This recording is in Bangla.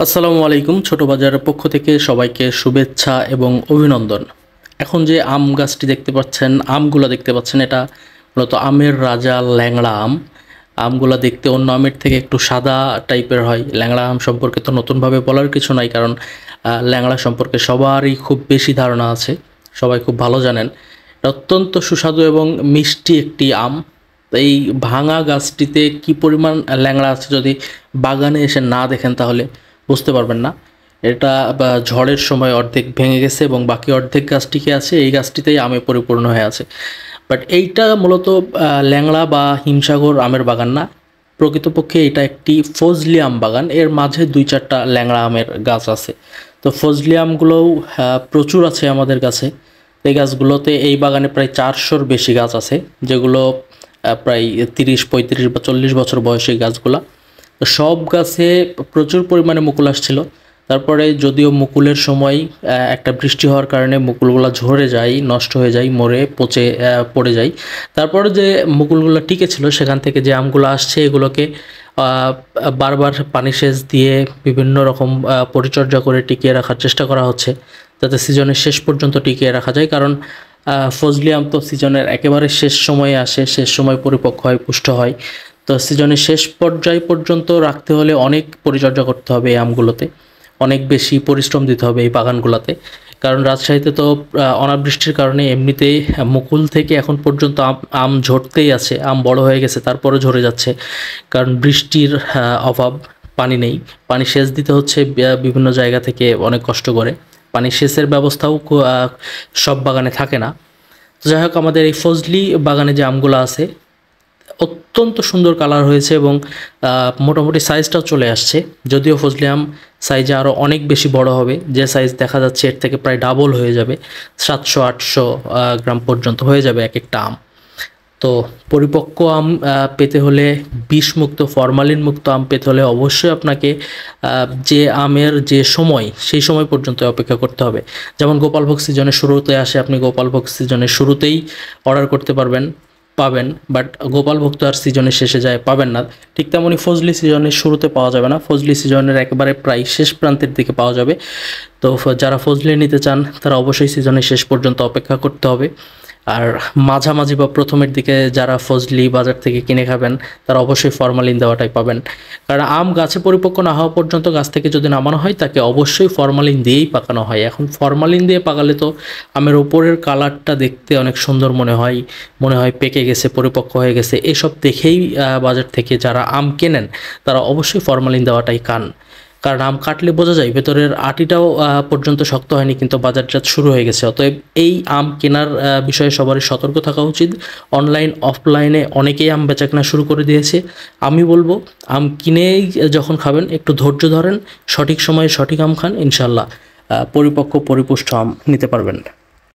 আসসালামু আলাইকুম। ছোট বাজারের পক্ষ থেকে সবাইকে শুভেচ্ছা এবং অভিনন্দন। এখন যে আম গাছটি দেখতে পাচ্ছেন, আমগুলো দেখতে পাচ্ছেন, এটা মূলত আমের রাজা ল্যাংড়া আম। আমগুলো দেখতে অন্য আমের থেকে একটু সাদা টাইপের হয়। ল্যাংড়া আম সম্পর্কে তো নতুনভাবে বলার কিছু নাই, কারণ ল্যাংড়া সম্পর্কে সবারই খুব বেশি ধারণা আছে, সবাই খুব ভালো জানেন। এটা অত্যন্ত সুস্বাদু এবং মিষ্টি একটি আম। এই ভাঙা গাছটিতে কি পরিমাণ ল্যাংড়া আছে যদি বাগানে এসে না দেখেন তাহলে বুঝতে পারবেন না। এটা ঝড়ের সময় অর্ধেক ভেঙে গেছে এবং বাকি অর্ধেক গাছ টিকে আছে, এই গাছটিতেই আমে পরিপূর্ণ হয়ে আছে। বাট এইটা মূলত ল্যাংড়া বা হিমসাগর আমের বাগান না, প্রকৃতপক্ষে এটা একটি ফজলি আম বাগান। এর মাঝে দুই চারটা ল্যাংড়া আমের গাছ আছে। তো ফজলি আমগুলোও প্রচুর আছে আমাদের কাছে। এই গাছগুলোতে এই বাগানে প্রায় 400-র বেশি গাছ আছে, যেগুলো প্রায় 30, 35 বা 40 বছর বয়সী গাছগুলা। তো সব গাছে প্রচুর পরিমাণে মুকুল আসছিল। তারপরে যদিও মুকুলের সময় একটা বৃষ্টি হওয়ার কারণে মুকুলগুলো ঝরে যায়, নষ্ট হয়ে যায়, মরে পচে পড়ে যায়। তারপরে যে মুকুলগুলো টিকে ছিল সেখান থেকে যে আমগুলো আসছে এগুলোকে বারবার পানি সেচ দিয়ে বিভিন্ন রকম পরিচর্যা করে টিকিয়ে রাখার চেষ্টা করা হচ্ছে, যাতে সিজনের শেষ পর্যন্ত টিকিয়ে রাখা যায়। কারণ ফজলি আম তো সিজনের একেবারে শেষ সময়ে আসে, শেষ সময় পরিপক্ক হয়, পুষ্ট হয়। তো সিজনের শেষ পর্যায় পর্যন্ত রাখতে হলে অনেক পরিচর্যা করতে হবে এই আমগুলোতে, অনেক বেশি পরিশ্রম দিতে হবে এই বাগানগুলোতে। কারণ রাজশাহীতে তো অনাবৃষ্টির কারণে এমনিতেই মুকুল থেকে এখন পর্যন্ত আম ঝরতেই আছে, আম বড় হয়ে গেছে তারপরে ঝরে যাচ্ছে। কারণ বৃষ্টির অভাব, পানি নেই, পানি সেচ দিতে হচ্ছে বিভিন্ন জায়গা থেকে অনেক কষ্ট করে। পানি সেচের ব্যবস্থাও সব বাগানে থাকে না। তো যাই হোক, আমাদের এই ফজলি বাগানে যে আমগুলো আছে অত্যন্ত সুন্দর কালার হয়েছে এবং মোটামুটি সাইজটাও চলে আসছে। যদিও ফজলি আম সাইজে আরও অনেক বেশি বড় হবে, যে সাইজ দেখা যাচ্ছে এর থেকে প্রায় ডাবল হয়ে যাবে, 700-800 গ্রাম পর্যন্ত হয়ে যাবে এক একটা আম। তো পরিপক্ক আম পেতে হলে, বিষমুক্ত ফরমালিন মুক্ত আম পেতে হলে অবশ্যই আপনাকে যে আমের যে সময় সেই সময় পর্যন্ত অপেক্ষা করতে হবে। যেমন গোপালভোগ সিজনের শুরুতে আসে, আপনি গোপালভোগ সিজনের শুরুতেই অর্ডার করতে পাবেন, বাট গোপালভোগ তো আর সিজনের শেষে যায় পাবেন না। ঠিক তেমনই ফজলি সিজনের শুরুতে পাওয়া যাবে না, ফজলি সিজনের একেবারে প্রায় শেষ প্রান্তের দিকে পাওয়া যাবে। তো যারা ফজলি নিতে চান তারা অবশ্যই সিজনের শেষ পর্যন্ত অপেক্ষা করতে হবে। আর মাঝামাঝি বা প্রথমের দিকে যারা ফজলি বাজার থেকে কিনে খাবেন তারা অবশ্যই ফরমালিন দেওয়াটাই পাবেন। কারণ আম গাছে পরিপক্ক না হওয়া পর্যন্ত গাছ থেকে যদি নামানো হয় তাকে অবশ্যই ফরমালিন দিয়েই পাকানো হয়। এখন ফরমালিন দিয়ে পাকালে তো আমের উপরের কালারটা দেখতে অনেক সুন্দর মনে হয় পেকে গেছে, পরিপক্ক হয়ে গেছে। এসব দেখেই বাজার থেকে যারা আম কেনেন তারা অবশ্যই ফরমালিন দেওয়াটাই কারণ আম কাটলে বোঝা যায় ভেতরের আটিটাও পর্যন্ত শক্ত হয়নি, কিন্তু বাজারজাত শুরু হয়ে গেছে। অতএব এই আম কেনার বিষয়ে সবারই সতর্ক থাকা উচিত। অনলাইন অফলাইনে অনেকেই আম বেচাকেনা শুরু করে দিয়েছে। আমি বলবো, আম কিনেই যখন খাবেন একটু ধৈর্য ধরেন, সঠিক সময়ে সঠিক আম খান, ইনশাল্লাহ পরিপক্ক পরিপুষ্ট আম নিতে পারবেন।